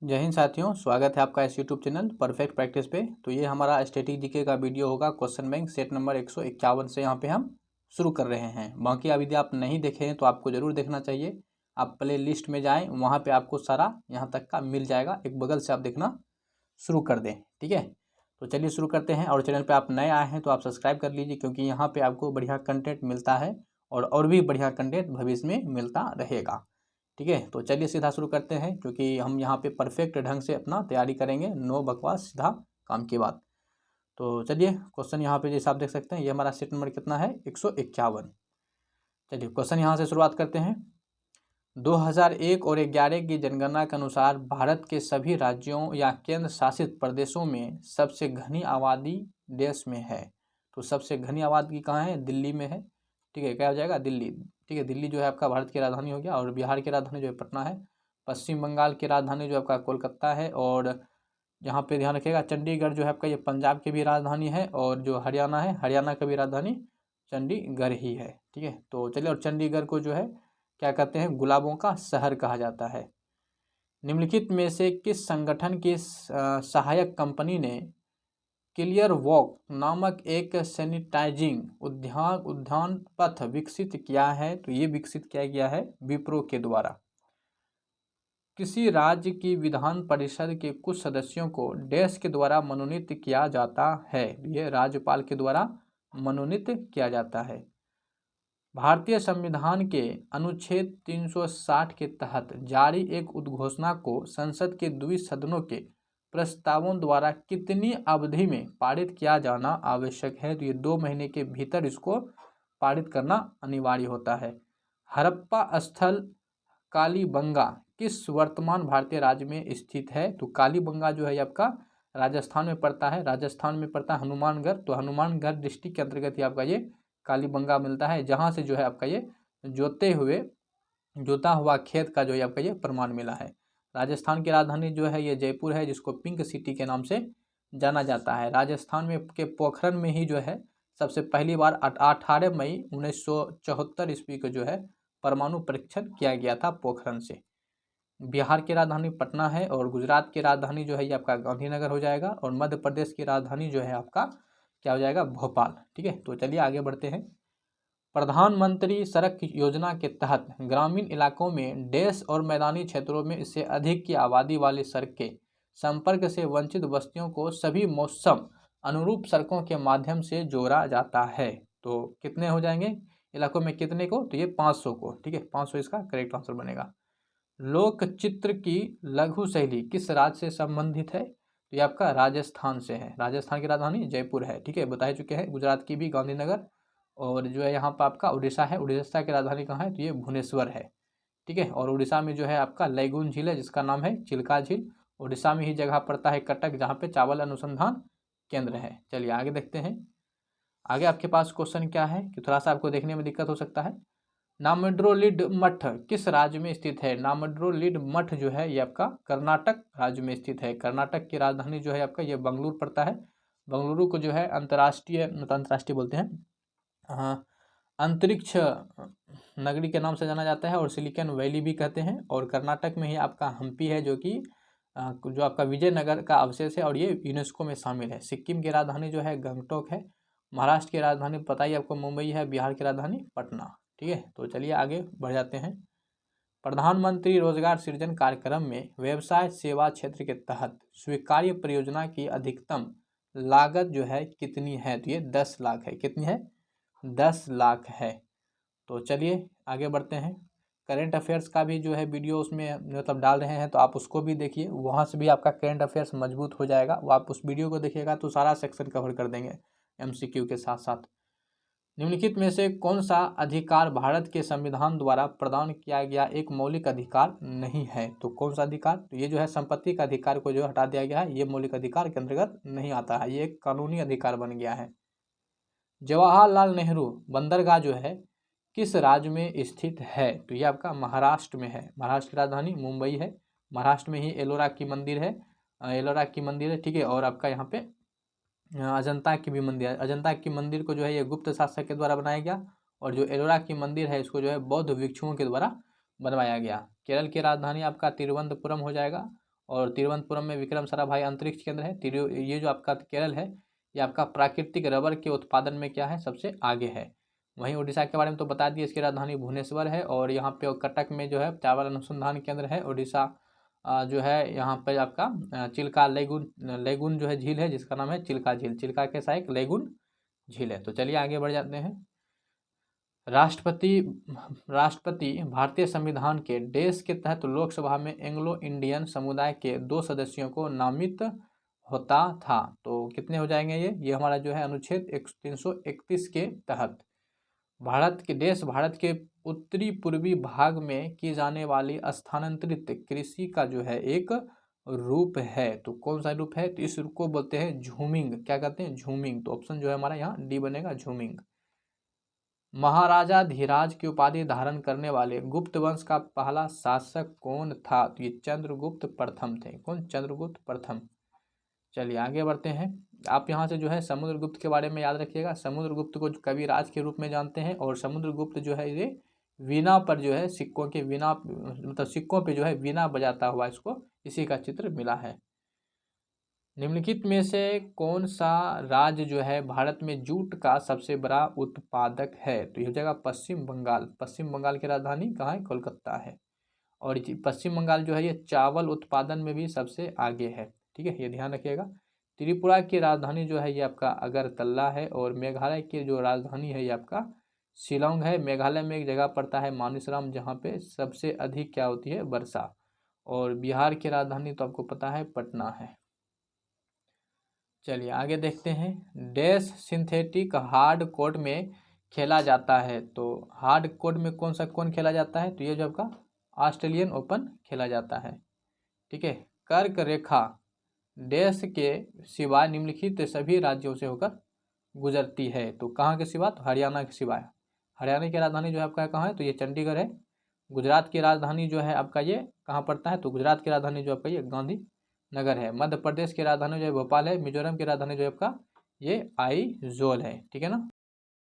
जय हिंद साथियों, स्वागत है आपका इस यूट्यूब चैनल परफेक्ट प्रैक्टिस पे। तो ये हमारा स्टैटिक जीके का वीडियो होगा। क्वेश्चन बैंक सेट नंबर 151 से यहाँ पे हम शुरू कर रहे हैं। बाकी अभी यदि आप नहीं देखे हैं तो आपको ज़रूर देखना चाहिए। आप प्ले लिस्ट में जाएँ, वहाँ पे आपको सारा यहाँ तक का मिल जाएगा। एक बगल से आप देखना शुरू कर दें, ठीक है। तो चलिए शुरू करते हैं। और चैनल पर आप नए आए हैं तो आप सब्सक्राइब कर लीजिए, क्योंकि यहाँ पर आपको बढ़िया कंटेंट मिलता है और भी बढ़िया कंटेंट भविष्य में मिलता रहेगा, ठीक है। तो चलिए सीधा शुरू करते हैं, क्योंकि हम यहाँ पे परफेक्ट ढंग से अपना तैयारी करेंगे। नो बकवास, सीधा काम की बात। तो चलिए क्वेश्चन यहाँ पे जैसे आप देख सकते हैं, ये हमारा सेट नंबर कितना है, 151। चलिए क्वेश्चन यहाँ से शुरुआत करते हैं। 2001 और 11 की जनगणना के अनुसार भारत के सभी राज्यों या केंद्र शासित प्रदेशों में सबसे घनी आबादी देश में है। तो सबसे घनी आबादी कहाँ है? दिल्ली में है, ठीक है। क्या हो जाएगा? दिल्ली, ठीक है। दिल्ली जो है आपका भारत की राजधानी हो गया। और बिहार की राजधानी जो है पटना है। पश्चिम बंगाल की राजधानी जो आपका कोलकाता है। और यहाँ पे ध्यान रखिएगा, चंडीगढ़ जो है आपका ये पंजाब की भी राजधानी है। और जो हरियाणा है, हरियाणा का भी राजधानी चंडीगढ़ ही है, ठीक है। तो चलिए, और चंडीगढ़ को जो है क्या कहते हैं? गुलाबों का शहर कहा जाता है। निम्नलिखित में से किस संगठन की सहायक कंपनी ने क्लियर वॉक नामक एक सैनिटाइजिंग उद्यान पथ विकसित किया है? तो ये विकसित किया गया है विप्रो के द्वारा। किसी राज्य की विधान परिषद के कुछ सदस्यों को देश के द्वारा मनोनीत किया जाता है? ये राज्यपाल के द्वारा मनोनीत किया जाता है। भारतीय संविधान के अनुच्छेद 360 के तहत जारी एक उद्घोषणा को संसद के द्वि सदनों के प्रस्तावों द्वारा कितनी अवधि में पारित किया जाना आवश्यक है? तो ये 2 महीने के भीतर इसको पारित करना अनिवार्य होता है। हड़प्पा स्थल कालीबंगा किस वर्तमान भारतीय राज्य में स्थित है? तो कालीबंगा जो है आपका राजस्थान में पड़ता है। राजस्थान में पड़ता है हनुमानगढ़। तो हनुमानगढ़ डिस्ट्रिक्ट के अंतर्गत ही आपका ये कालीबंगा मिलता है, जहाँ से जो है आपका ये जोता हुआ खेत का जो है आपका ये प्रमाण मिला है। राजस्थान की राजधानी जो है ये जयपुर है, जिसको पिंक सिटी के नाम से जाना जाता है। राजस्थान में के पोखरण में ही जो है सबसे पहली बार 18 मई 1974 ईस्वी को जो है परमाणु परीक्षण किया गया था पोखरण से। बिहार की राजधानी पटना है। और गुजरात की राजधानी जो है ये आपका गांधीनगर हो जाएगा। और मध्य प्रदेश की राजधानी जो है आपका क्या हो जाएगा? भोपाल, ठीक है। तो चलिए आगे बढ़ते हैं। प्रधानमंत्री सड़क योजना के तहत ग्रामीण इलाकों में देश और मैदानी क्षेत्रों में इससे अधिक की आबादी वाली सड़कें संपर्क से वंचित बस्तियों को सभी मौसम अनुरूप सड़कों के माध्यम से जोड़ा जाता है। तो कितने हो जाएंगे इलाकों में? कितने को? तो ये 500 को, ठीक है। 500 इसका करेक्ट आंसर बनेगा। लोक चित्र की लघु शैली किस राज्य से संबंधित है? तो ये आपका राजस्थान से है। राजस्थान की राजधानी जयपुर है, ठीक है, बता चुके हैं। गुजरात की भी गांधीनगर। और जो है यहाँ पर आपका उड़ीसा है। उड़ीसा की राजधानी कहाँ है? तो ये भुवनेश्वर है, ठीक है। और उड़ीसा में जो है आपका लैगून झील है, जिसका नाम है चिल्का झील। उड़ीसा में ही जगह पड़ता है कटक, जहाँ पे चावल अनुसंधान केंद्र है। चलिए आगे देखते हैं। आगे आपके पास क्वेश्चन क्या है कि थोड़ा सा आपको देखने में दिक्कत हो सकता है। नामड्रोलिड मठ किस राज्य में स्थित है? नामड्रोलिड मठ जो है ये आपका कर्नाटक राज्य में स्थित है। कर्नाटक की राजधानी जो है आपका ये बंगलुरु पड़ता है। बंगलुरु को जो है अंतर्राष्ट्रीय बोलते हैं, हाँ, अंतरिक्ष नगरी के नाम से जाना जाता है। और सिलिकॉन वैली भी कहते हैं। और कर्नाटक में ही आपका हम्पी है, जो कि जो आपका विजयनगर का अवशेष है, और ये यूनेस्को में शामिल है। सिक्किम की राजधानी जो है गंगटोक है। महाराष्ट्र की राजधानी पता ही आपको मुंबई है। बिहार की राजधानी पटना, ठीक है। तो चलिए आगे बढ़ जाते हैं। प्रधानमंत्री रोजगार सृजन कार्यक्रम में व्यवसाय सेवा क्षेत्र के तहत स्वीकार्य परियोजना की अधिकतम लागत जो है कितनी है? तो ये 10 लाख है। कितनी है? 10 लाख है। तो चलिए आगे बढ़ते हैं। करेंट अफेयर्स का भी जो है वीडियो उसमें मतलब डाल रहे हैं, तो आप उसको भी देखिए। वहाँ से भी आपका करेंट अफेयर्स मजबूत हो जाएगा। वो आप उस वीडियो को देखिएगा तो सारा सेक्शन कवर कर देंगे MCQ के साथ साथ। निम्नलिखित में से कौन सा अधिकार भारत के संविधान द्वारा प्रदान किया गया एक मौलिक अधिकार नहीं है? तो कौन सा अधिकार? तो ये जो है संपत्ति का अधिकार को जो हटा दिया गया है, ये मौलिक अधिकार के अंतर्गत नहीं आता है, ये एक कानूनी अधिकार बन गया है। जवाहरलाल नेहरू बंदरगाह जो है किस राज्य में स्थित है? तो ये आपका महाराष्ट्र में है। महाराष्ट्र की राजधानी मुंबई है। महाराष्ट्र में ही एलोरा की मंदिर है, ठीक है। और आपका यहाँ पे अजंता की भी मंदिर है। अजंता की मंदिर को जो है ये गुप्त शासक के द्वारा बनाया गया। और जो एलोरा की मंदिर है इसको जो है बौद्ध भिक्षुओं के द्वारा बनवाया गया। केरल की राजधानी आपका तिरुवनंतपुरम हो जाएगा। और तिरुवनंतपुरम में विक्रम साराभाई अंतरिक्ष केंद्र है। ये जो आपका केरल है ये आपका प्राकृतिक रबर के उत्पादन में क्या है, सबसे आगे है। वहीं उड़ीसा के बारे में तो बता दिए, इसकी राजधानी भुवनेश्वर है। और यहाँ पे कटक में जो है चावल अनुसंधान केंद्र है। उड़ीसा जो है यहाँ पे आपका चिल्का लेगुन जो है झील है, जिसका नाम है चिल्का झील। चिल्का के सहायक लेगुन झील है। तो चलिए आगे बढ़ जाते हैं। राष्ट्रपति भारतीय संविधान के देश के तहत लोकसभा में एंग्लो इंडियन समुदाय के 2 सदस्यों को नामित होता था। तो कितने हो जाएंगे ये हमारा जो है अनुच्छेद 331 के तहत भारत के उत्तरी पूर्वी भाग में की जाने वाली स्थानांतरित कृषि का जो है एक रूप है। तो कौन सा रूप है, तो इस रूप को बोलते हैं झूमिंग। क्या कहते हैं, झूमिंग। तो ऑप्शन जो है हमारा यहाँ डी बनेगा, झूमिंग। महाराजा धीराज की उपाधि धारण करने वाले गुप्त वंश का पहला शासक कौन था, तो ये चंद्रगुप्त प्रथम थे। कौन, चंद्रगुप्त प्रथम। चलिए आगे बढ़ते हैं। आप यहाँ से जो है समुद्रगुप्त के बारे में याद रखिएगा। समुद्रगुप्त को कविराज के रूप में जानते हैं। और समुद्रगुप्त जो है ये वीणा पर जो है सिक्कों के वीणा मतलब सिक्कों पे जो है वीणा बजाता हुआ इसको इसी का चित्र मिला है। निम्नलिखित में से कौन सा राज्य जो है भारत में जूट का सबसे बड़ा उत्पादक है, तो यह जगह पश्चिम बंगाल। पश्चिम बंगाल की राजधानी कहाँ है, कोलकाता है। और पश्चिम बंगाल जो है ये चावल उत्पादन में भी सबसे आगे है। ठीक है, ये ध्यान रखिएगा। त्रिपुरा की राजधानी जो है ये आपका अगरतला है। और मेघालय की जो राजधानी है ये आपका शिलोंग है। मेघालय में एक जगह पड़ता है मानसरोवर, जहाँ पे सबसे अधिक क्या होती है, वर्षा। और बिहार की राजधानी तो आपको पता है पटना है। चलिए आगे देखते हैं। डैश सिंथेटिक हार्ड कोर्ट में खेला जाता है, तो हार्ड कोर्ट में कौन खेला जाता है, तो ये जो आपका ऑस्ट्रेलियन ओपन खेला जाता है। ठीक है। कर्क रेखा डैश के सिवाय निम्नलिखित सभी राज्यों से होकर गुजरती है, तो कहाँ के सिवा, तो हरियाणा के सिवाय। हरियाणा की राजधानी जो है आपका कहाँ है, तो ये चंडीगढ़ है। गुजरात की राजधानी जो है आपका ये कहाँ पड़ता है, तो गुजरात की राजधानी जो आपका ये गांधी नगर है। मध्य प्रदेश की राजधानी जो है भोपाल है। मिजोरम की राजधानी जो है आपका ये आइजोल है। ठीक है ना।